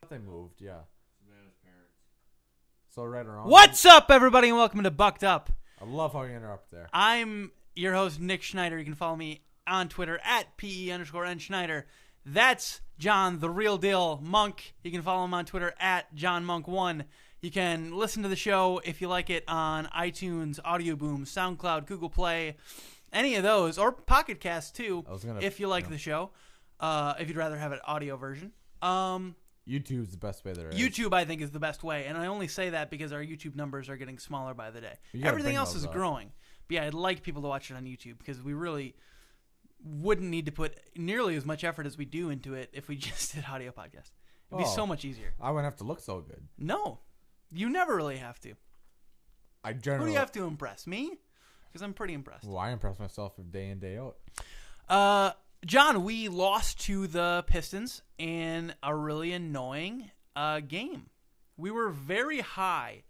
They moved, yeah. So right around. What's up, everybody, and welcome to Bucked Up. I love how you interrupt there. I'm your host, Nick Schneider. You can follow me on Twitter at PE_N Schneider. That's John, the real deal Monk. You can follow him on Twitter at JohnMonk1. You can listen to the show if you like it on iTunes, AudioBoom, Soundcloud, Google Play, any of those, or Pocketcast too, if you like the show. If you'd rather have an audio version. YouTube's the best way there is. YouTube, I think, is the best way, and I only say that because our YouTube numbers are getting smaller by the day. Everything else is growing. But yeah, I'd like people to watch it on YouTube because we really wouldn't need to put nearly as much effort as we do into it if we just did audio podcast. It'd be so much easier. I wouldn't have to look so good. No, you never really have to. I generally. Who do you have to impress? Me? Because I'm pretty impressed. Well, I impress myself day in, day out. John, we lost to the Pistons in a really annoying game. We were very high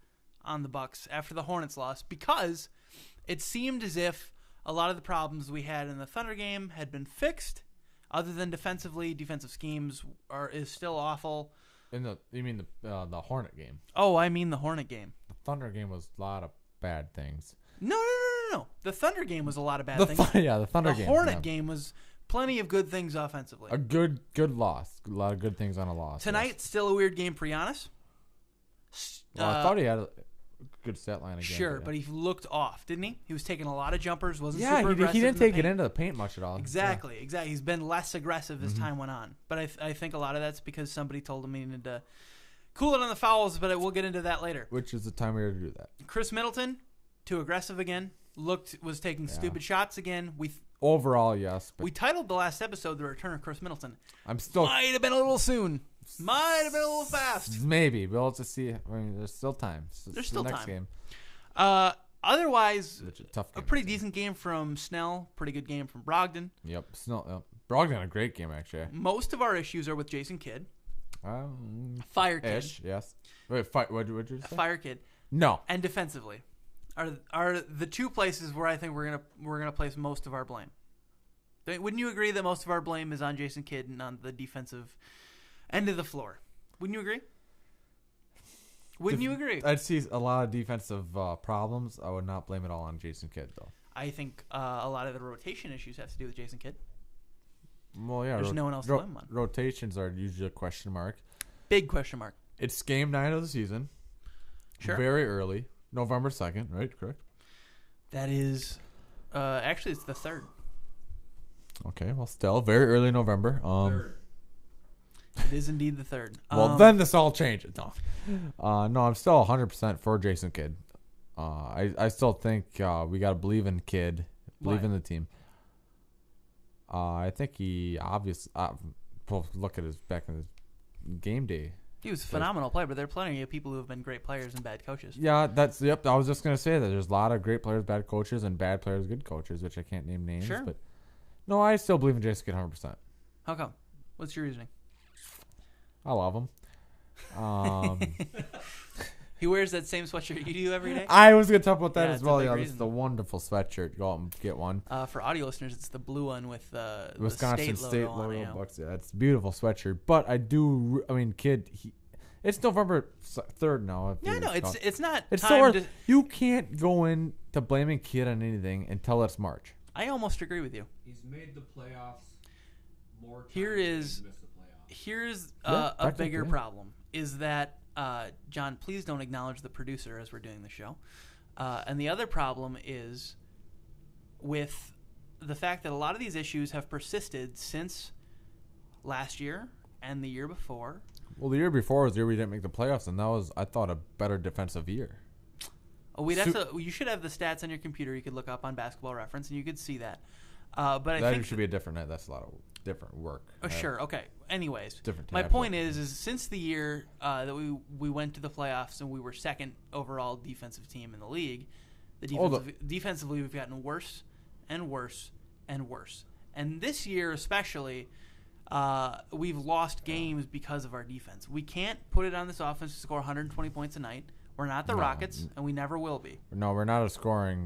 on the Bucks after the Hornets lost because it seemed as if a lot of the problems we had in the Thunder game had been fixed. Other than defensively, defensive schemes is still awful. You mean the Hornet game? Oh, I mean the Hornet game. The Thunder game was a lot of bad things. No. The Thunder game was a lot of bad things. The Thunder game. The Hornet game was plenty of good things offensively. A good loss. A lot of good things on a loss. Tonight, still a weird game for Giannis. Well, I thought he had a good stat line again. Sure, but he looked off, didn't he? He was taking a lot of jumpers, wasn't super aggressive. aggressive. He didn't take it into the paint much at all. Exactly. He's been less aggressive as time went on. But I think a lot of that's because somebody told him he needed to cool it on the fouls, but we'll get into that later. Which is the time we were to do that. Chris Middleton, too aggressive again. Was taking stupid shots again. Overall, yes. We titled the last episode "The Return of Chris Middleton." Might have been a little soon. Might have been a little fast. Maybe. We'll have to see. I mean, there's still time. There's still next time. Game. Otherwise, tough game, a pretty decent game from Snell. Pretty good game from Brogdon. Yep. Snell. Yep. Brogdon had a great game, actually. Most of our issues are with Jason Kidd. Fire Kid. Yes. Wait, what did you say? Fire Kid. No. And defensively are the two places where I think we're gonna place most of our blame. Wouldn't you agree that most of our blame is on Jason Kidd and on the defensive end of the floor? Wouldn't you agree? Wouldn't you agree? I'd see a lot of defensive problems. I would not blame it all on Jason Kidd, though. I think a lot of the rotation issues have to do with Jason Kidd. Well, yeah. There's no one else to blame on. Rotations are usually a question mark. Big question mark. It's game 9 of the season. Sure. Very early. November 2nd, right? Correct? That is... actually, it's the 3rd. Okay, well, still very early November. It is indeed the 3rd. Well, then this all changes. No, I'm still 100% for Jason Kidd. I still think we got to believe in Kidd, believe in the team. I think he obviously look at his back in his game day. He was a phenomenal player, but there are plenty of people who have been great players and bad coaches. Yeah, I was just gonna say that there's a lot of great players, bad coaches, and bad players, good coaches, which I can't name names. Sure. But no, I still believe in Jason Kidd 100%. How come? What's your reasoning? I love him. He wears that same sweatshirt you do every day? I was going to talk about that as well. Yeah, it's the wonderful sweatshirt. Go out and get one. For audio listeners, it's the blue one with the Wisconsin state logo logo. on it. Bucks. Yeah, it's a beautiful sweatshirt. But Kidd, it's November 3rd now. Yeah, no, it's not it's time so you can't go into blaming Kidd on anything until it's March. I almost agree with you. He's made the playoffs more times Here's a bigger problem is that John, please don't acknowledge the producer as we're doing the show. And the other problem is with the fact that a lot of these issues have persisted since last year and the year before. Well, the year before was the year we didn't make the playoffs, and that was, I thought, a better defensive year. Oh, you should have the stats on your computer. You could look up on Basketball Reference, and you could see that. But I that think should be a different night. That's a lot of different work. Sure. Okay. Anyways, Different. my point is since the year that we went to the playoffs and we were second overall defensive team in the league, defensively we've gotten worse and worse and worse. And this year especially, we've lost games because of our defense. We can't put it on this offense to score 120 points a night. We're not the Rockets, and we never will be. No, we're not a scoring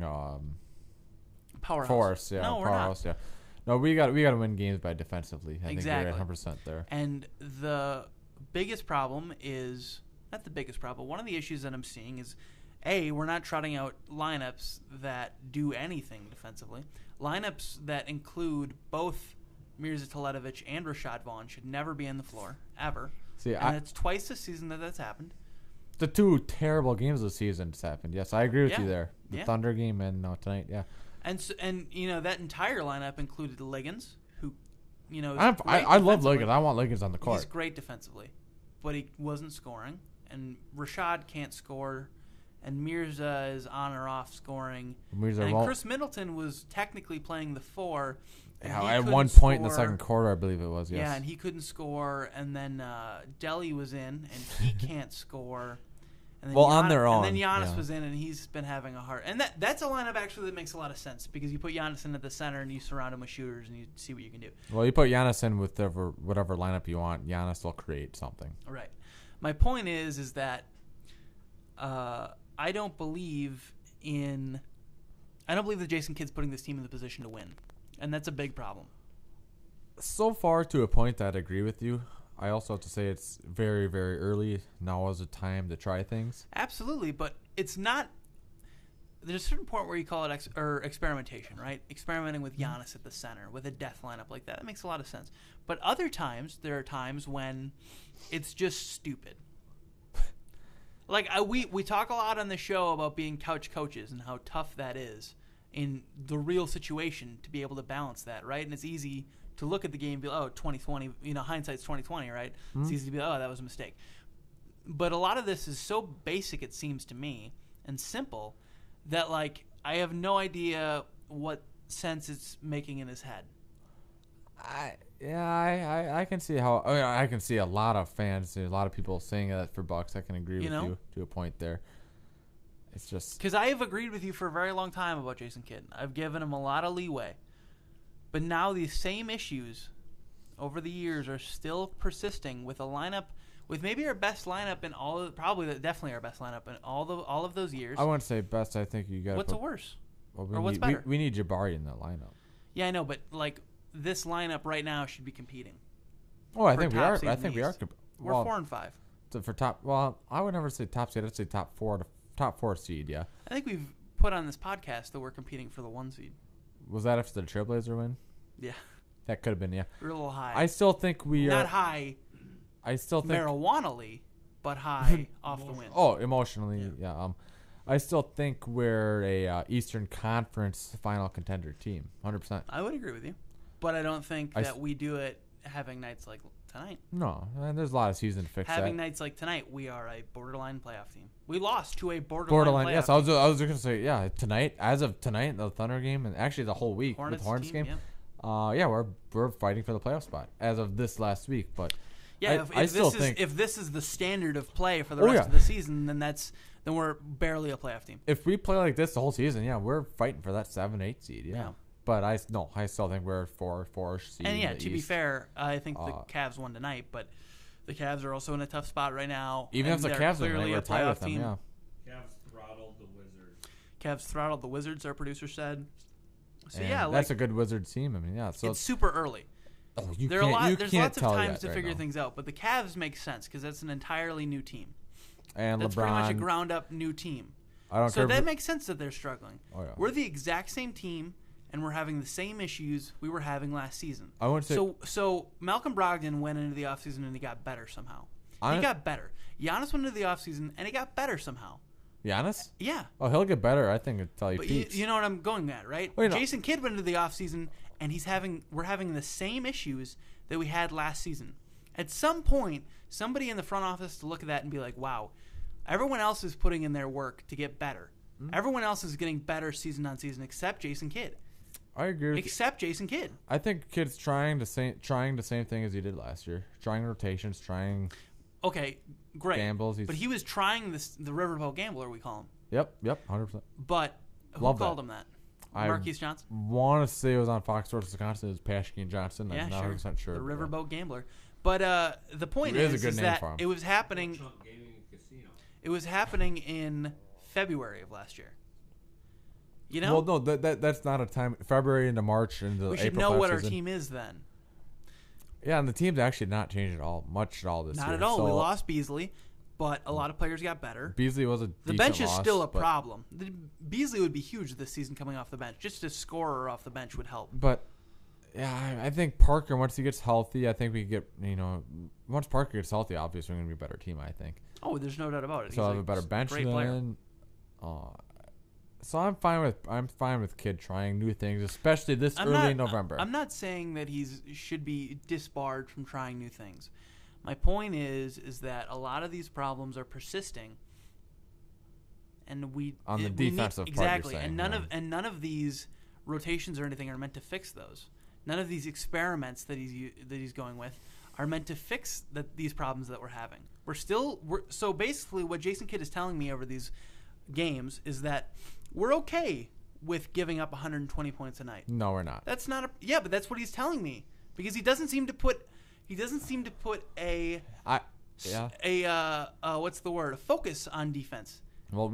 powerhouse. Force. Yeah, no, we're powerhouse. not. Yeah. No, we got to win games by defensively. I Exactly. think we're at 100% there. And the biggest problem is not the biggest problem. One of the issues that I'm seeing is, we're not trotting out lineups that do anything defensively. Lineups that include both Mirza Teletovic and Rashad Vaughn should never be on the floor ever. See, and it's twice this season that's happened. The two terrible games of the season has happened. Yes, I agree with you there. The Thunder game and tonight. Yeah. And that entire lineup included Liggins, who, I love Liggins. I want Liggins on the court. He's great defensively, but he wasn't scoring. And Rashad can't score, and Mirza is on or off scoring. And Chris Middleton was technically playing the 4. At one point in the second quarter, I believe it was. Yes. Yeah, and he couldn't score. And then Delly was in, and he can't score. And then on their own. And then Giannis was in, and he's been having a hard. And that's a lineup actually that makes a lot of sense because you put Giannis in at the center and you surround him with shooters and you see what you can do. Well, you put Giannis in with whatever lineup you want. Giannis will create something. Right. My point is that I don't believe that Jason Kidd's putting this team in the position to win, and that's a big problem. So far, to a point, I'd agree with you. I also have to say it's very, very early. Now is the time to try things. Absolutely, but it's not. There's a certain point where you call it experimentation, right? Experimenting with Giannis at the center, with a death lineup like that. That makes a lot of sense. But other times, there are times when it's just stupid. Like we talk a lot on the show about being couch coaches and how tough that is in the real situation to be able to balance that, right? And it's easy to look at the game and be, 2020, hindsight's 2020, right? Mm-hmm. It's easy to be, that was a mistake. But a lot of this is so basic, it seems to me, and simple, that, I have no idea what sense it's making in his head. I can see how. I can see a lot of fans, a lot of people saying that for Bucks. I can agree with you to a point there. It's just because I have agreed with you for a very long time about Jason Kidd. I've given him a lot of leeway, but now these same issues over the years are still persisting with a lineup, with maybe our best lineup in definitely our best lineup in all of those years. I wouldn't say best. I think you got. What's the worst? Or what's better? We need Jabari in that lineup. Yeah, I know, but this lineup right now should be competing. Oh, I think we are. I think we are. We're 4 and 5. For top, I would never say top seed. I'd say top 4 seed. Yeah. I think we've put on this podcast that we're competing for the 1 seed. Was that after the Trailblazer win? Yeah. That could have been. Yeah. We're a little high. I still think we are not high. I still think marijuana-ly, but high off the win. Oh, emotionally, yeah. I still think we're a Eastern Conference final contender team, 100%. I would agree with you, but I don't think that we do it having nights like tonight. No, there's a lot of season to fix having that. nights like tonight, we are a borderline playoff team. We lost to a borderline playoff yes, team. I was just going to say, tonight, as of tonight, the Thunder game, and actually the whole week with the Hornets game, we're fighting for the playoff spot as of this last week, but yeah, if this is the standard of play for the rest of the season, then we're barely a playoff team. If we play like this the whole season, we're fighting for that 7-8 seed. Yeah. But I still think we're 4 seed. And to be fair, I think the Cavs won tonight, but the Cavs are also in a tough spot right now. Even if the Cavs win, we're tied with them. Yeah. Cavs throttled the Wizards. Our producer said. So that's a good Wizards team. I mean, so it's super early. Oh, there's lots of times to figure things out, but the Cavs make sense because that's an entirely new team. And that's LeBron, pretty much a ground-up new team. So that makes sense that they're struggling. Oh, yeah. We're the exact same team, and we're having the same issues we were having last season. I wouldn't say so Malcolm Brogdon went into the offseason and he got better somehow. He got better. Giannis went into the offseason and he got better somehow. Giannis? Yeah. Oh, he'll get better, I think, until he peaks. You know what I'm going at, right? Jason Kidd went into the offseason and we're having the same issues that we had last season. At some point, somebody in the front office to look at that and be like, wow, everyone else is putting in their work to get better. Mm-hmm. Everyone else is getting better season on season except Jason Kidd. I agree with you. Except Jason Kidd. I think Kidd's trying the same thing as he did last year. Trying rotations, trying Okay, great. gambles. But he was trying the Riverboat Gambler, we call him. Yep, 100%. But who Love called that. him that? I Marquise Johnson? want to say it was on Fox Sports Wisconsin. It was Paschke and Johnson. Yeah, I'm not sure. 100% sure. The Riverboat Gambler. But the point It is a is good name that for him. it was happening. Trump Gaming and Casino. It was happening in February of last year. You know, Well, no, that's not a time. February into March into we April. should know what our season. team is then. Yeah, and the team's actually not changed at all, much at all this year. Not at all. So We lost Beasley, but a lot of players got better. Beasley was a The decent bench is loss, still a but- problem. Beasley would be huge this season coming off the bench. Just a scorer off the bench would help. But yeah, I think Parker, once he gets healthy, I think we get, once Parker gets healthy, obviously we're going to be a better team, I think. Oh, there's no doubt about it. So I have a better bench great player. then. So I'm fine with Kidd trying new things, especially this early in November. I'm not saying that should be disbarred from trying new things. My point is that a lot of these problems are persisting, and we On the we defensive need, part, you're exactly, saying, and none of these rotations or anything are meant to fix those. None of these experiments that he's going with are meant to fix these problems that we're having. So basically, what Jason Kidd is telling me over these games is that we're okay with giving up 120 points a night. No, we're not. That's not but that's what he's telling me, because he doesn't seem to put a what's the word? A focus on defense. Well,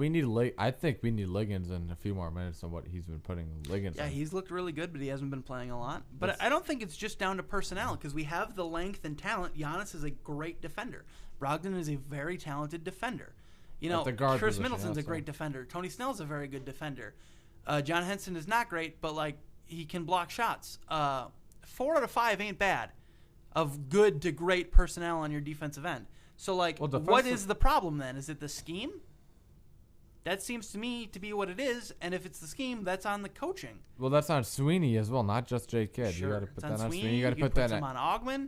I think we need Liggins in a few more minutes than what he's been putting Liggins Yeah, in. he's looked really good, but he hasn't been playing a lot. But I don't think it's just down to personnel, because we have the length and talent. Giannis is a great defender. Brogdon is a very talented defender. At the guard Chris position, Middleton's a so. great defender. Tony Snell's a very good defender. John Henson is not great, but he can block shots. 4 out of 5 ain't bad of good to great personnel on your defensive end. So what is the problem then? Is it the scheme? That seems to me to be what it is, and if it's the scheme, that's on the coaching. Well, that's on Sweeney as well, not just Jay Kidd. Sure, You got to put it's that on Sweeney. Sweeney. You got to can put that some on Augman.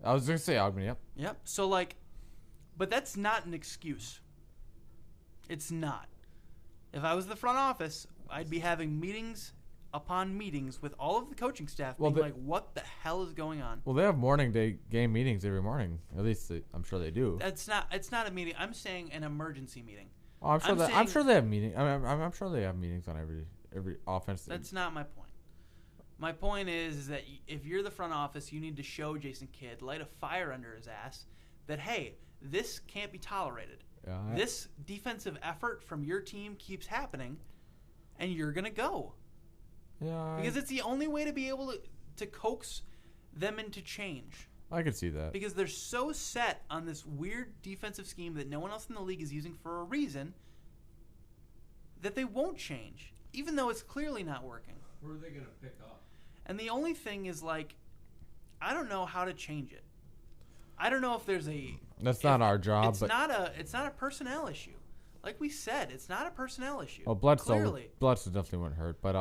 I was going to say Augman, yep. Yep. So but that's not an excuse. It's not. If I was the front office, I'd be having meetings upon meetings with all of the coaching staff, being like, "What the hell is going on?" Well, they have morning day game meetings every morning. At least I'm sure they do. It's not a meeting. I'm saying an emergency meeting. Oh, I'm sure they have meetings. I'm sure they have meetings on every offense. That's not my point. My point is that if you're the front office, you need to show Jason Kidd, light a fire under his ass, that hey, this can't be tolerated. Yeah, This defensive effort from your team keeps happening, and you're gonna go. Yeah, Because it's the only way to be able to coax them into change. I could see that. Because they're so set on this weird defensive scheme that no one else in the league is using for a reason that they won't change, even though it's clearly not working. Who are they going to pick up? And the only thing is, I don't know how to change it. I don't know if there's That's not our job. It's not a personnel issue. Like we said, it's not a personnel issue. Well, Bledsoe clearly. definitely wouldn't hurt, but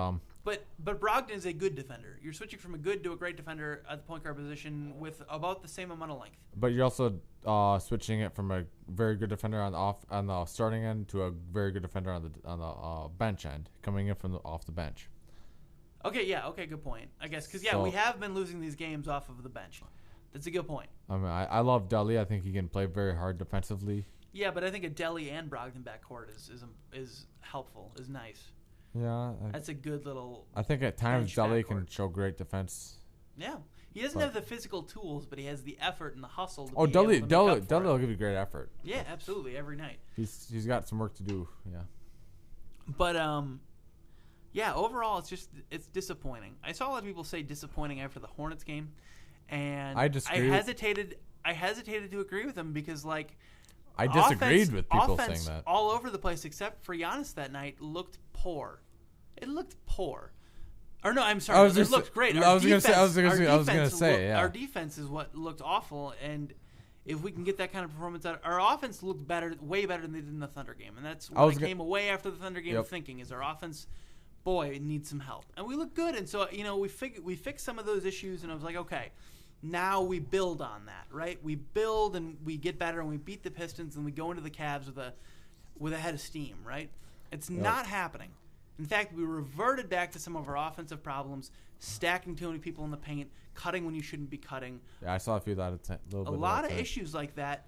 But Brogdon is a good defender. You're switching from a good to a great defender at the point guard position with about the same amount of length. But you're also switching it from a very good defender on the starting end to a very good defender on the bench end, coming in from off the bench. Okay, yeah, good point. I guess because we have been losing these games off of the bench. That's a good point. I mean, I love Dudley. I think he can play very hard defensively. Yeah, but I think a Dele and Brogdon backcourt is helpful, is nice. Yeah, That's a good little. I think at times bench Dudley backcourt. can show great defense. Yeah, he doesn't have the physical tools, but he has the effort and the hustle. Dudley Dudley will give you great effort. Yeah, absolutely, every night. He's got some work to do. Yeah. But yeah, overall it's disappointing. I saw a lot of people say disappointing after the Hornets game, and I disagree. I hesitated to agree with them because I disagreed with people offense saying that. all over the place except for Giannis that night looked poor. It looked poor. Or no, I'm sorry. It looked great. I was going to say, yeah. Our defense is what looked awful, and if we can get that kind of performance out, our offense looked better, way better than they did in the Thunder game, and that's what I came away after the Thunder game thinking is our offense, boy, it needs some help, and we look good, and so we fixed some of those issues, and I was like, okay, now we build on that, right? We build and we get better, and we beat the Pistons, and we go into the Cavs with a head of steam, right? It's not happening. In fact, we reverted back to some of our offensive problems, stacking too many people in the paint, cutting when you shouldn't be cutting. Yeah, I saw a few of that. A lot of issues like that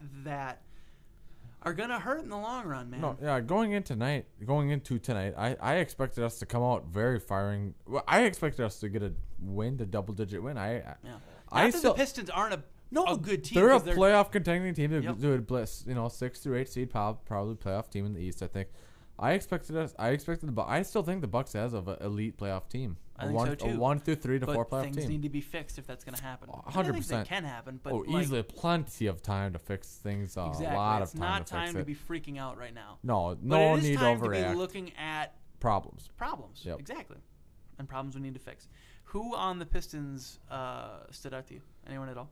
are going to hurt in the long run, man. No, yeah, going into tonight, I expected us to come out very firing. Well, I expected us to get a double-digit win. The Pistons aren't a good team. They're a 'cause playoff contending team. They're Yep. good, 6 through 8 seed, probably playoff team in the East. I think. I expected I still think the Bucks has an elite playoff team. I think so too. A 1 through 3 to 4 But playoff things team. need to be fixed if that's going to happen. 100%. It can happen, but Easily plenty of time to fix things. exactly. A lot It's of time not to fix time to it. be freaking out right now. No But it is need to time overreact. to be looking at Problems. Yep. Exactly, and problems we need to fix. Who on the Pistons stood out to you? Anyone at all?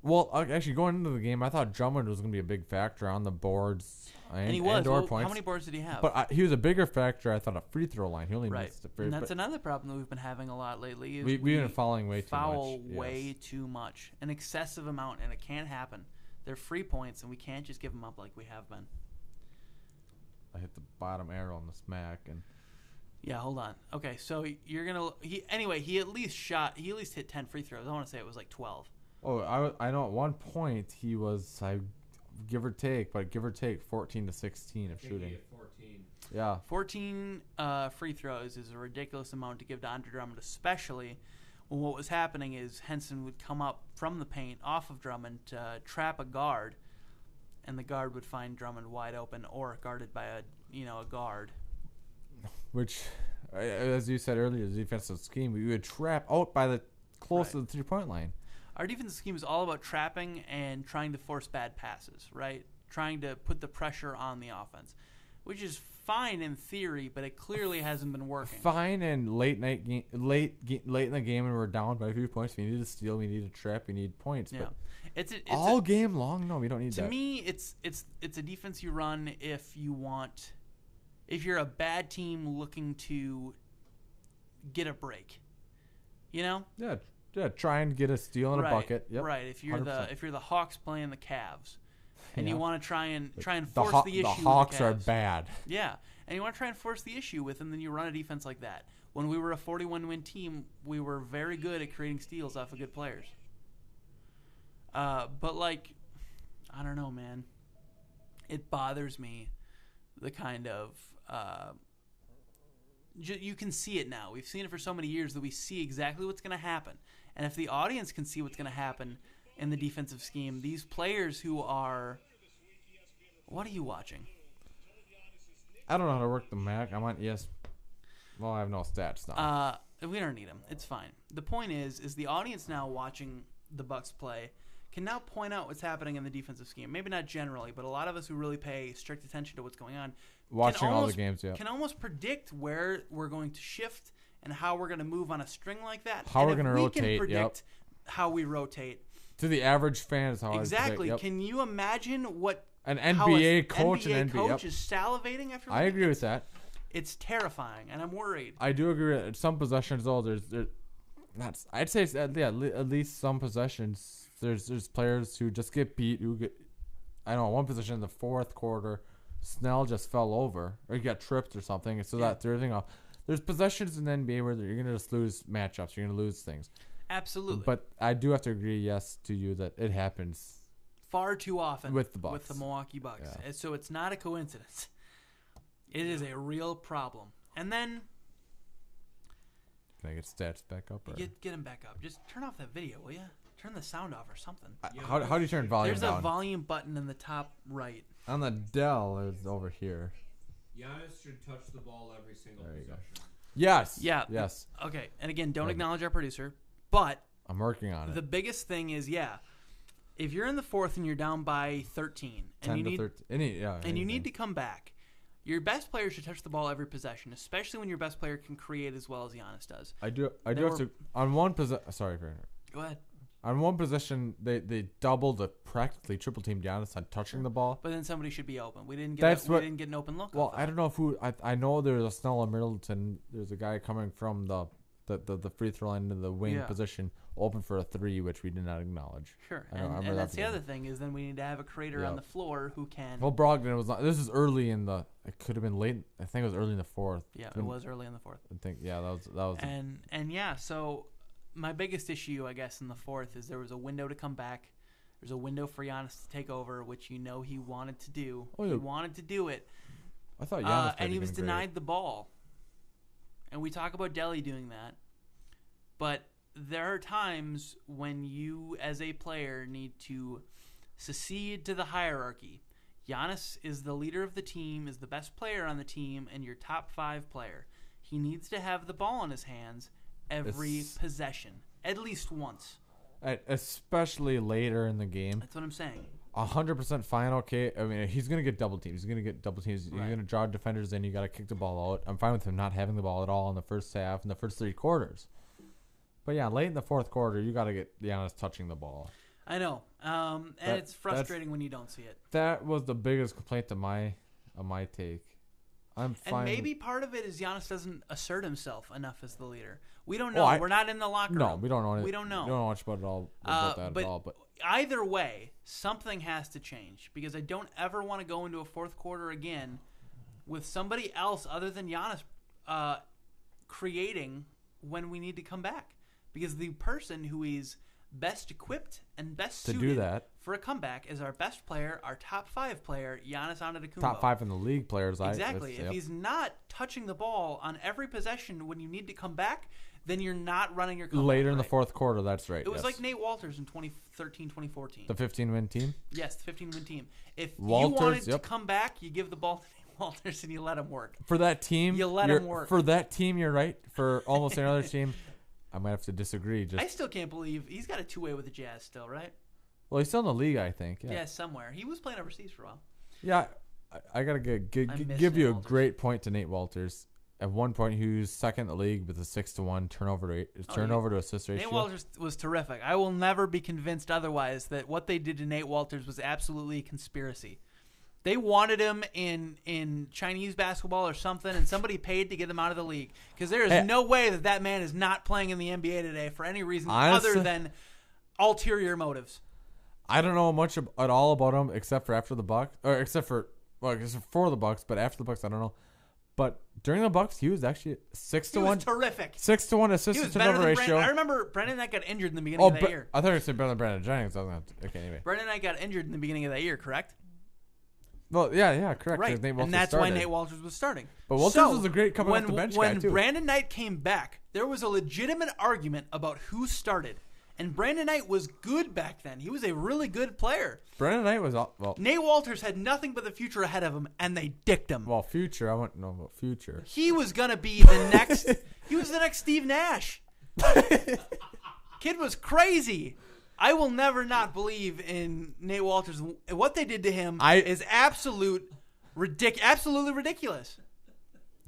Well, actually, going into the game, I thought Drummond was going to be a big factor on the boards And he was. and/or Well, points. how many boards did he have? But he was a bigger factor, I thought, at free throw line. He only right. missed the free. And that's another problem that we've been having a lot lately. Is we've been fouling way too much. Foul Yes. way too much, an excessive amount, and it can't happen. They're free points, and we can't just give them up like we have been. I hit the bottom arrow on the smack, and Yeah, hold on. Okay, so you're gonna. He at least hit 10 free throws. I want to say it was like 12. I know at one point he was give or take 14 to 16 of shooting. He had 14. Yeah. 14 free throws is a ridiculous amount to give to Andre Drummond, especially when what was happening is Henson would come up from the paint off of Drummond to trap a guard, and the guard would find Drummond wide open or guarded by a guard. Which, as you said earlier, the defensive scheme, we would trap out by the close to the 3-point line. Our defensive scheme is all about trapping and trying to force bad passes, right? Trying to put the pressure on the offense, which is fine in theory, but it clearly hasn't been working. Fine in late in the game when we're down by a few points. We need to steal, we need to trap, we need points. Yeah, But all game long, no, we don't need that. To me, it's a defense you run if you're a bad team looking to get a break. Yeah, try and get a steal in a bucket. Yep. Right. If you're 100%. the Hawks playing the Cavs, and you Yeah. want to try and force the issue. The with Hawks the are Cavs. bad. Yeah, and you want to try and force the issue with them, then you run a defense like that. When we were a 41-win team, we were very good at creating steals off of good players. But I don't know, man. It bothers me the kind of you can see it now. We've seen it for so many years that we see exactly what's going to happen. And if the audience can see what's going to happen in the defensive scheme, these players who are... What are you watching? I don't know how to work the Mac. I'm on ES. Well, I have no stats now. We don't need them. It's fine. The point is the audience now watching the Bucks play can now point out what's happening in the defensive scheme. Maybe not generally, but a lot of us who really pay strict attention to what's going on Watching all the games, yeah. can almost predict where we're going to shift and how we're going to move on a string like that. How and we're going to rotate, can predict how we rotate. To the average fan is how Exactly. I predict, yep. Can you imagine what An how NBA a coach NBA and NBA coach yep. is salivating after I looking agree at with that. It's terrifying, and I'm worried. I do agree with some possessions though. There's I'd say at least some possessions. There's players who just get beat. I don't know, one possession in the fourth quarter, Snell just fell over or he got tripped or something. And so that threw everything off. There's possessions in the NBA where you're gonna just lose matchups. You're gonna lose things. Absolutely. But I do have to agree, yes, to you that it happens far too often with the Bucks. with the Milwaukee Bucks. Yeah. And so it's not a coincidence. It is a real problem. And then Can I get stats back up? Or? get them back up. Just turn off that video, will you? Turn the sound off or something. How do you turn volume There's down? a volume button in the top right. On the Dell, it's over here. Giannis should touch the ball every single There you go. possession. Yes. Yeah. Yes. Okay. And again, don't Good. acknowledge our producer. But I'm working on it. the biggest thing is, if you're in the fourth and you're down by 13, 10 and you to need 13. and you need to come back, your best player should touch the ball every possession, especially when your best player can create as well as Giannis does. I do There have to on one possession. Sorry for Go ahead. on one possession they doubled the practically triple team Giannis on touching the ball. But then somebody should be open. We didn't That's get what- we didn't get an open look. Well, off of I it. don't know I know there's a Snell and Middleton. There's a guy coming from the the free throw line to the wing Yeah. position open for a 3, which we did not acknowledge. Sure. I remember And that that's the game. other thing is then we need to have a creator Yeah. on the floor who can. Well, Brogdon was not. This is early in the. It could have been late. I think it was early in the 4th. Yeah, it was early in the fourth. I think that was. And yeah, so my biggest issue, I guess, in the fourth is there was a window to come back. There's a window for Giannis to take over, which he wanted to do. Oh, yeah. He wanted to do it. I thought Giannis And he was played great. denied the ball. And we talk about Delhi doing that. But there are times when you, as a player, need to secede to the hierarchy. Giannis is the leader of the team, is the best player on the team, and your top 5 player. He needs to have the ball in his hands every possession, at least once. Especially later in the game. That's what I'm saying. 100% fine, okay. I mean, he's going to get double teams. He's going to get double teams. You're going to draw defenders in. You got to kick the ball out. I'm fine with him not having the ball at all in the first half, in the first 3 quarters. But yeah, late in the 4th quarter, you got to get Giannis touching the ball. I know. And it's frustrating when you don't see it. That was the biggest complaint of my take. I'm fine. And maybe part of it is Giannis doesn't assert himself enough as the leader. We don't know. We're not in the locker room. No, we don't know. We don't know. We don't know much about it all. About that at all. But either way, something has to change because I don't ever want to go into a 4th quarter again with somebody else other than Giannis creating when we need to come back. Because the person who is best equipped and best to suited do that for a comeback is our best player, our top 5 player, Giannis Antetokounmpo. top 5 in the league players. Exactly. If he's not touching the ball on every possession when you need to come back, then you're not running your comeback later in the right. 4th quarter, that's right. It was like Nate Walters in 2013, 2014. The 15-win team? Yes, the 15-win team. If Walters, you wanted to yep. come back, you give the ball to Nate Walters and you let him work. For that team, You let him work. For that team, you're right. For almost another team, I might have to disagree. I still can't believe he's got a 2-way with the Jazz still, right? Well, he's still in the league, I think. Yeah, Yeah, somewhere. He was playing overseas for a while. Yeah, I got to I miss give you Nate a Walters. great point to Nate Walters. At one point, he was second in the league with a 6-to-1 turnover to assist ratio. Nate Walters was terrific. I will never be convinced otherwise that what they did to Nate Walters was absolutely a conspiracy. They wanted him in Chinese basketball or something, and somebody paid to get him out of the league. Because there is no way that man is not playing in the NBA today for any reason other than ulterior motives. I don't know much at all about him except for after the Bucks, or except for the Bucks, but after the Bucks, I don't know. But during the Bucks, he was actually 6-to-1. He was terrific. 6-to-1 He assist was to better turnover than ratio. I remember Brandon Knight got injured in the beginning of that year. I thought you said better than Brandon Jennings. Okay, anyway. Brandon Knight got injured in the beginning of that year, correct? Well, yeah, correct. Right, Nate Walters and that's started. why Nate Walters was starting. But Walters was a great coming off the bench when guy, too. Brandon Knight came back, there was a legitimate argument about who started. And Brandon Knight was good back then. He was a really good player. Brandon Knight was well. Nate Walters had nothing but the future ahead of him, and they dicked him. Well, future. I wouldn't know about future. He was gonna be the next. He was the next Steve Nash. Kid was crazy. I will never not believe in Nate Walters. What they did to him is absolutely ridiculous.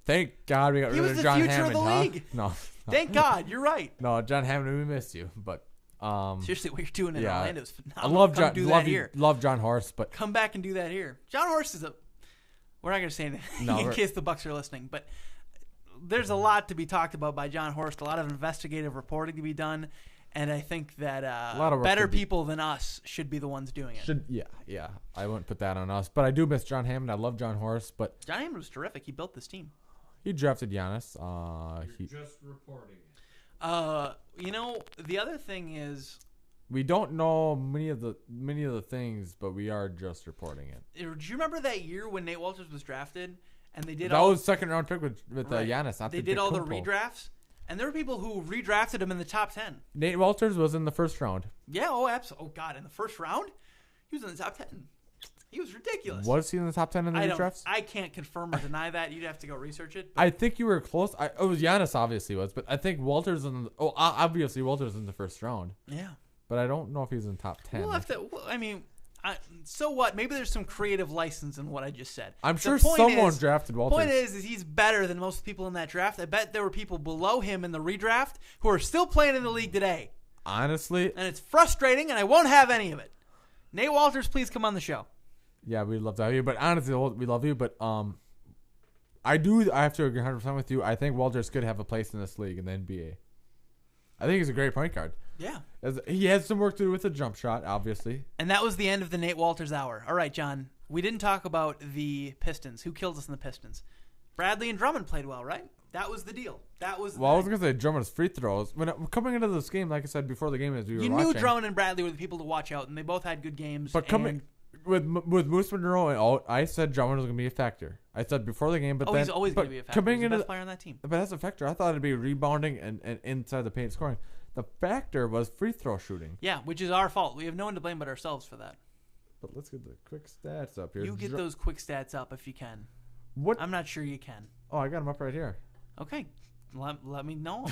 Thank God we got He rid was of the John future of Hammond. the huh? league. No. Thank God, you're right. No, John Hammond, we missed you. But Seriously, what you're doing in Orlando is I phenomenal. love Come John. do love that you, here. love John Horst, but Come back and do that here. John Horst is a. We're not going to say anything in case the Bucks are listening, but there's a lot to be talked about by John Horst. A lot of investigative reporting to be done, and I think that a lot of work better to be- people than us should be the ones doing it. yeah. I wouldn't put that on us, but I do miss John Hammond. I love John Horst, but John Hammond was terrific. He built this team. he drafted Giannis. You're just reporting it. The other thing is, We don't know many of the things, but we are just reporting it. do you remember that year when Nate Walters was drafted and they did That was second round pick with right. Giannis. Not They the did all the Antetokounmpo. redrafts, and there were people who redrafted him in the top 10. Nate Walters was in the first round. Yeah, absolutely. Oh, God, in the first round? He was in the top 10. He was ridiculous. Was he in the top 10 in the redrafts? I can't confirm or deny that. You'd have to go research it. I think you were close. It was Giannis, obviously was, but I think Walters obviously Walters in the first round. Yeah. But I don't know if he's in top 10. We'll have to. So what? Maybe there's some creative license in what I just said. I'm The sure point someone is- drafted Walters. Point is he's better than most people in that draft. I bet there were people below him in the redraft who are still playing in the league today, Honestly, and it's frustrating. And I won't have any of it. Nate Walters, please come on the show. yeah, we'd love to have you. But honestly, we love you. But I have to agree 100% with you. I think Walters could have a place in this league in the NBA. I think he's a great point guard. Yeah. He has some work to do with the jump shot, obviously. And that was the end of the Nate Walters hour. All right, John. We didn't talk about the Pistons. Who killed us in the Pistons? Bradley and Drummond played well, right? That was the deal. That was. Well, I was gonna say Drummond's free throws. Coming into this game, like I said before the game, as we were watching, you knew Drummond and Bradley were the people to watch out, and they both had good games. But coming with Moose Monroe out, I said Drummond was gonna be a factor. I said before the game, but then he's always gonna be a factor. He's the best player on that team. But as a factor, I thought it'd be rebounding and inside the paint scoring. The factor was free throw shooting. Yeah, which is our fault. We have no one to blame but ourselves for that. But let's get the quick stats up here. You get those quick stats up if you can. What? I'm not sure you can. Oh, I got them up right here. Okay, let me know.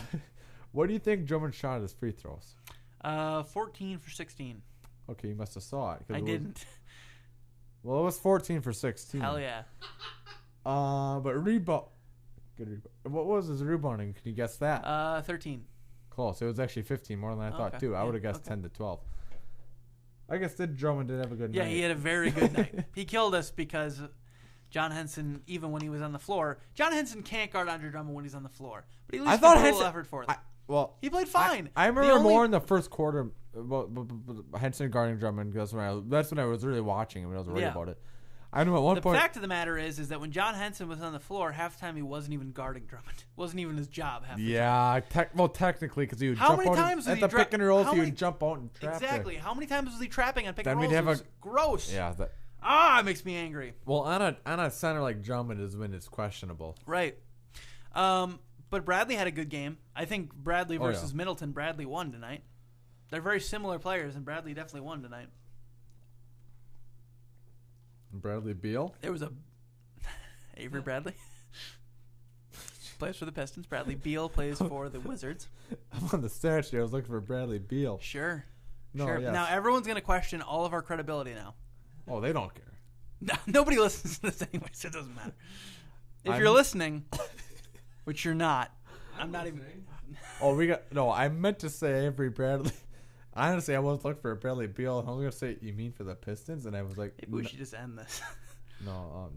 What do you think Drummond shot at his free throws? 14 for 16. Okay, you must have saw it. I didn't. Well, it was 14 for 16. Hell yeah. But rebound. Good rebound. What was his rebounding? Can you guess that? 13. Close. It was actually 15, more than I thought too. I would have guessed 10 to 12. I guess Drummond did have a good night. Yeah, he had a very good night. He killed us because John Henson, even when he was on the floor, John Henson can't guard Andre Drummond when he's on the floor. But he at least put a little effort for it. He played fine. I remember more in the first quarter about Henson guarding Drummond. That's when I was really watching him when I was worried about it. I know at one point. The fact of the matter is that when John Henson was on the floor, half the time he wasn't even guarding Drummond. Wasn't even his job half the time. Technically, because he would How jump many out times at the pick and rolls, he would jump out and trap Exactly. How many times was he trapping on pick Then and rolls? we'd have it was gross. Yeah. It makes me angry. Well, on a center like Drummond is when it's questionable. Right. But Bradley had a good game. I think Bradley versus Middleton, Bradley won tonight. They're very similar players, and Bradley definitely won tonight. Bradley Beal? There was a Avery Bradley. Plays for the Pistons. Bradley Beal plays for the Wizards. I'm on the stat sheet. I was looking for Bradley Beal. Sure. No, sure. Yes. Now everyone's going to question all of our credibility now. Oh, they don't care. No, nobody listens to this anyway, so it doesn't matter. If you're listening, which you're not, I'm not even. I meant to say Avery Bradley. Honestly, I was looking for Bradley Beal. I was going to say, you mean for the Pistons? And I was like, maybe we should just end this. No.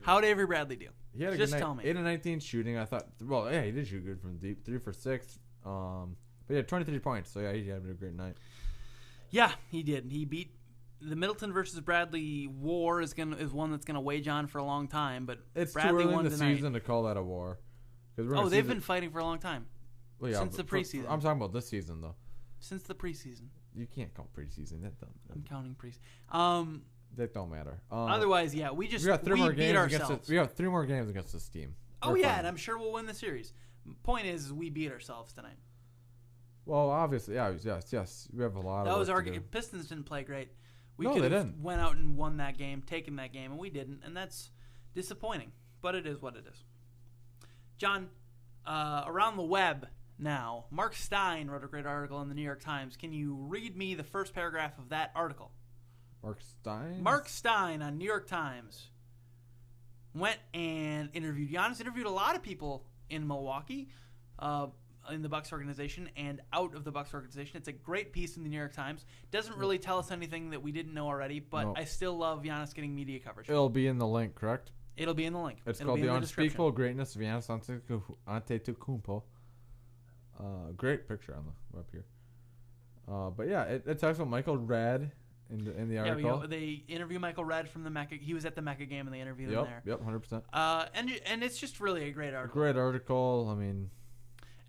How did Avery Bradley do? He had a just good night. tell me. 8 of 19 shooting. I thought, he did shoot good from deep. 3 for 6. But he had 23 points. So, yeah, he had a great night. Yeah, he did. He beat the Middleton versus Bradley war is one that's gonna wage on for a long time. But it's Bradley too early won in the tonight. season to call that a war. They've been fighting for a long time. Well, yeah, since the preseason. I'm talking about this season though. Since the preseason. You can't count preseason. I'm counting preseason. That don't matter. Otherwise, yeah, we got 3 more beat games ourselves. We have 3 more games against this team. Oh yeah, and I'm sure we'll win the series. Point is, we beat ourselves tonight. Well, obviously, yes. We have a lot. That of was work our to do. Pistons didn't play great. They didn't. Went out and won that game, taken that game, and we didn't, and that's disappointing. But it is what it is. John, around the web now, Mark Stein wrote a great article in the New York Times. Can you read me the first paragraph of that article? Mark Stein? Mark Stein on New York Times went and interviewed Giannis, interviewed a lot of people in Milwaukee, in the Bucks organization and out of the Bucks organization. It's a great piece in the New York Times. Doesn't really tell us anything that we didn't know already, but I still love Giannis getting media coverage. It'll be in the link, correct? It'll be in the link. It's called The Unspeakable Greatness of Giannis Antetokounmpo. Great picture on the web here. But yeah, it talks about Michael Redd in the article. Yeah, they interview Michael Redd from the Mecca. He was at the Mecca game and they interviewed him there. Yep, 100%. And it's just really a great article. A great article. I mean.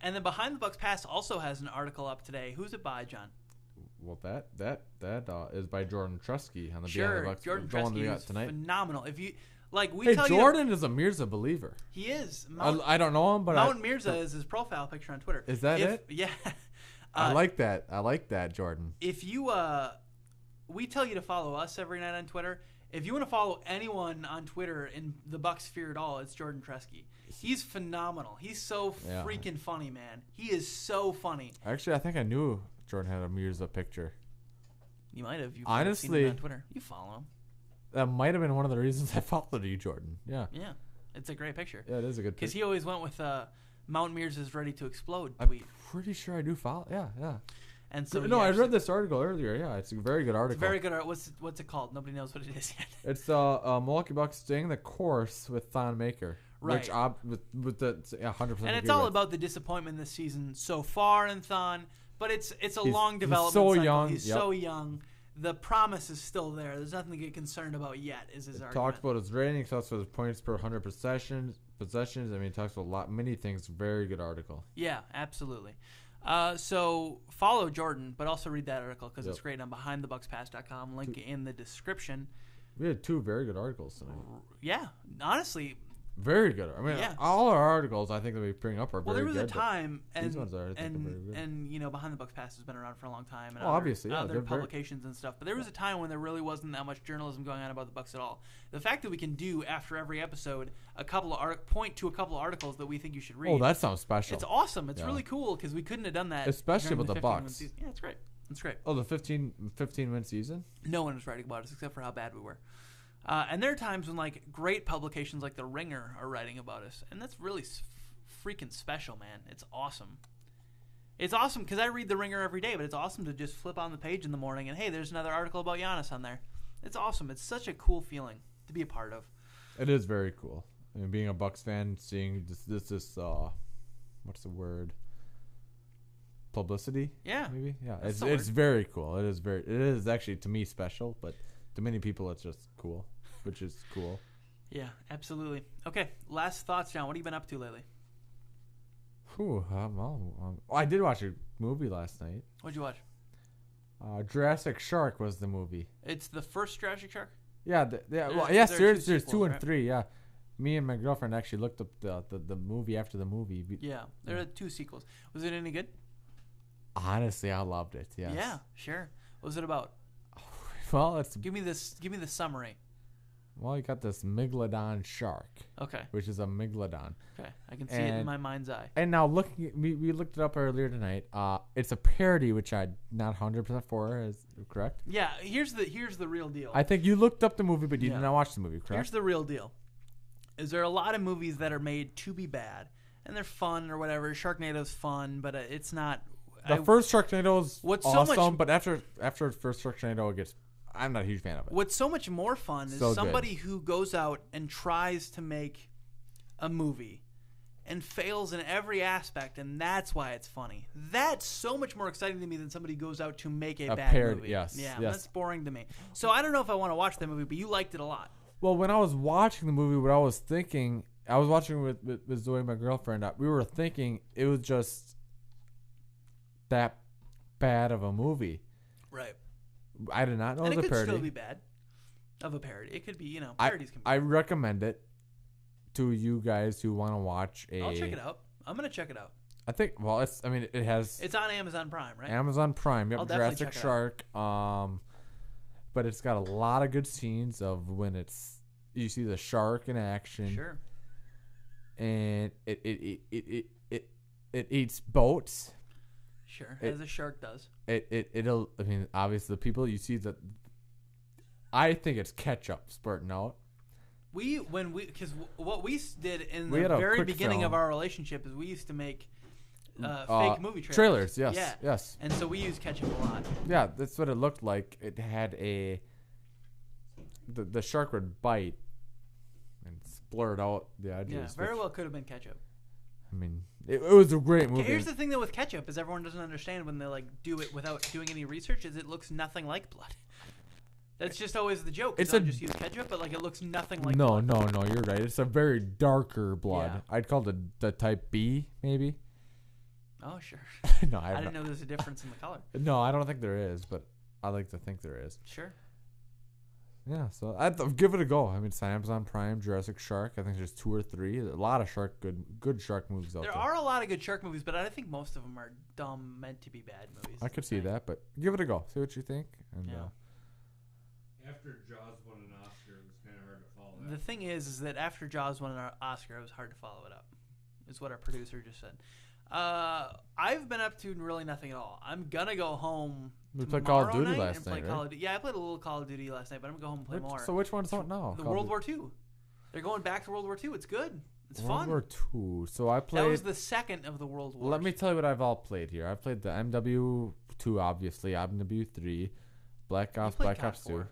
And then Behind the Bucks Pass also has an article up today. Who's it by, John? Well, that is by Jordan Trusky on the Sure, Behind the Bucks. Jordan the one Trusky got is tonight. phenomenal. If you Jordan is a Mirza believer. He is. I don't know him, but Mount Mirza is his profile picture on Twitter. Is that it? Yeah. I like that. I like that, Jordan. If you, we tell you to follow us every night on Twitter. If you want to follow anyone on Twitter in the Bucks sphere at all, it's Jordan Tresky. He's phenomenal. He's so freaking funny, man. He is so funny. Actually, I think I knew Jordan had a Mirza picture. You might have. Honestly, seen him on Twitter. You follow him. That might have been one of the reasons I followed you, Jordan. Yeah. Yeah. It's a great picture. Yeah, it is a good picture. Because he always went with Mount Mirza's ready to explode I'm tweet. pretty sure I do follow. Yeah. And so I read this article earlier. Yeah, it's a very good article. It's very good. What's it called? Nobody knows what it is yet. It's Milwaukee Bucks staying the course with Thon Maker. Which with the 100%. And it's all about the disappointment this season so far in Thon, but it's a long development he's so cycle. young. He's so young. The promise is still there. There's nothing to get concerned about yet. Is his argument? Talks about his rating. Talks about his points per 100 possessions. I mean, he talks about many things. Very good article. Yeah, absolutely. So follow Jordan, but also read that article because it's great on BehindTheBucksPass.com. Link in the description. We had 2 very good articles tonight. Yeah, honestly. Very good. I mean, all our articles I think that we bring up are very good. Well, there was a time, and these ones are, I think, are very good. And you know, Behind the Bucks Pass has been around for a long time, and obviously, other publications and stuff. But there was a time when there really wasn't that much journalism going on about the Bucks at all. The fact that we can do after every episode point to a couple of articles that we think you should read. Oh, that sounds special. It's awesome. It's really cool because we couldn't have done that, especially with the Bucks. Yeah, it's great. It's great. Oh, the 15-win season. No one was writing about us except for how bad we were. And there are times when like great publications like The Ringer are writing about us, and that's really freaking special, man. It's awesome. It's awesome because I read The Ringer every day, but it's awesome to just flip on the page in the morning and hey, there's another article about Giannis on there. It's awesome. It's such a cool feeling to be a part of. It is very cool. I mean, being a Bucks fan, seeing this what's the word? Publicity? Yeah. Maybe? Yeah. It's very cool. It is actually to me special, but to many people it's just cool, which is cool. Yeah, absolutely. Okay, last thoughts, John. What have you been up to lately? I did watch a movie last night. What'd you watch? Jurassic Shark was the movie. It's the first Jurassic Shark? Yeah, there's 2 and 3, yeah. Me and my girlfriend actually looked up the movie after the movie. Yeah, there are 2 sequels. Was it any good? Honestly, I loved it. Yes. Yeah, sure. What was it about? Well, give me the summary. Well, you got this megalodon shark. Okay. Which is a megalodon. Okay, I can see it in my mind's eye. And now we looked it up earlier tonight. It's a parody, which I'm not 100% for. Is correct? Yeah. Here's the real deal. I think you looked up the movie, but you did not watch the movie. Correct? Here's the real deal. Is there are a lot of movies that are made to be bad, and they're fun or whatever. Sharknado's fun, but it's not. The first Sharknado's awesome, so much, but after first Sharknado, it gets. I'm not a huge fan of it. What's so much more fun is somebody who goes out and tries to make a movie and fails in every aspect, and that's why it's funny. That's so much more exciting to me than somebody who goes out to make a bad parody, movie. Yes. Yeah, that's boring to me. So I don't know if I want to watch that movie, but you liked it a lot. Well, when I was watching the movie, what I was thinking, I was watching with Zoe, my girlfriend. We were thinking it was just that bad of a movie. Right. I did not know and it was a parody. It could still be bad of a parody. It could be, parodies can be I recommend it to you guys who want to watch a... I'll check it out. I'm going to check it out. I think, well, it has... It's on Amazon Prime, right? Amazon Prime. Yep, I'll definitely Jurassic check Shark. But it's got a lot of good scenes of when you see the shark in action. Sure. And it eats boats. Sure, as a shark does. It'll. I mean, obviously, the people you see that. I think it's ketchup spurting out. Because what we did in We the had a very quick beginning film. of our relationship is we used to make fake movie trailers. Trailers, yes, Yeah. yes. And so we used ketchup a lot. Yeah, that's what it looked like. It had the shark would bite and splurt out the edges. Yeah, very well could have been ketchup. I mean, it was a great movie. Okay, here's the thing though with ketchup is everyone doesn't understand when they do it without doing any research is it looks nothing like blood. That's just always the joke. It's just use ketchup, but it looks nothing like blood. No, you're right. It's a very darker blood. Yeah. I'd call it the type B, maybe. Oh, sure. No, I didn't know there was a difference in the color. No, I don't think there is, but I like to think there is. Sure. Yeah, so I'd give it a go. I mean, it's on Amazon Prime, Jurassic Shark. I think there's 2 or 3. A lot of good shark movies out there. There are a lot of good shark movies, but I think most of them are dumb, meant to be bad movies. I could see that, but give it a go. See what you think. And after Jaws won an Oscar, it was kind of hard to follow that. The thing is that after Jaws won an Oscar, it was hard to follow it up. Is what our producer just said. I've been up to really nothing at all. I'm gonna go home. We played Call of Duty last night, right? Yeah, I played a little Call of Duty last night, but I'm gonna go home and play more. So which one's out now? The World War II. They're going back to World War II. It's good. It's fun. World War II. So I played. That was the second of the World Wars. Let me tell you what I've all played here. I played the MW2, obviously, MW3, Black Ops 2. COD 4.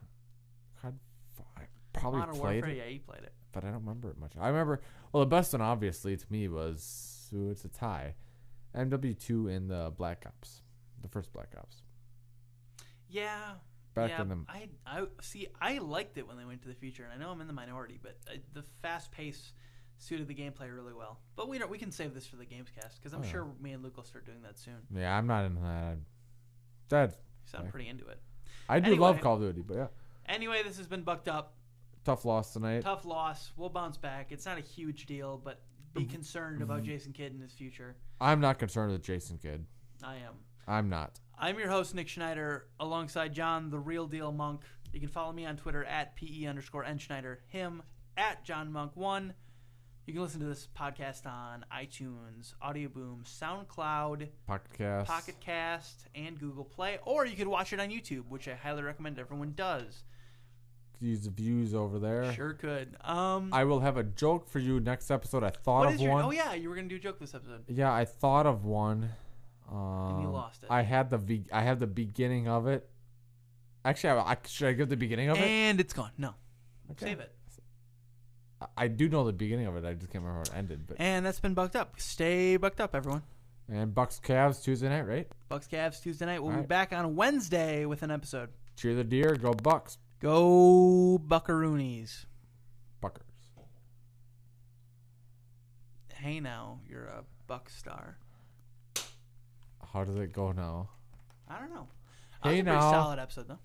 I probably Modern played Warfare, it. yeah, you played it. but I don't remember it much. I remember, well, the best one obviously to me was, it's a tie, MW2 in the Black Ops, the first Black Ops. Yeah. Back in the. I see. I liked it when they went to the future, and I know I'm in the minority, but the fast pace suited the gameplay really well. But we can save this for the Gamescast because I'm sure me and Luke will start doing that soon. Yeah, I'm not into that. I'm dead. You sound pretty into it. I do love Call of Duty, but yeah. Anyway, this has been Bucked Up. Tough loss tonight. Tough loss. We'll bounce back. It's not a huge deal, but be concerned about Jason Kidd in his future. I'm not concerned with Jason Kidd. I am. I'm not. I'm your host, Nick Schneider, alongside John, the Real Deal Monk. You can follow me on Twitter at PE_N_Schneider, him at JohnMonk1. You can listen to this podcast on iTunes, AudioBoom, Soundcloud, Pocketcast, and Google Play. Or you could watch it on YouTube, which I highly recommend everyone does. Use the views over there. Sure could. I will have a joke for you next episode. I thought of one. Oh, yeah, you were going to do a joke this episode. Yeah, I thought of one. And you lost it. I had the beginning of it. Actually, should I give the beginning of it? And it's gone. No. Okay. Save it. I do know the beginning of it. I just can't remember how it ended. But. And that's been Bucked Up. Stay bucked up, everyone. And Bucks Cavs Tuesday night, right? Bucks Cavs Tuesday night. We'll All be right. back on Wednesday with an episode. Cheer the deer. Go Bucks. Go Buckaroonies. Buckers. Hey now, you're a Buck star. How does it go now? I don't know. Hey that was a pretty now. solid episode though.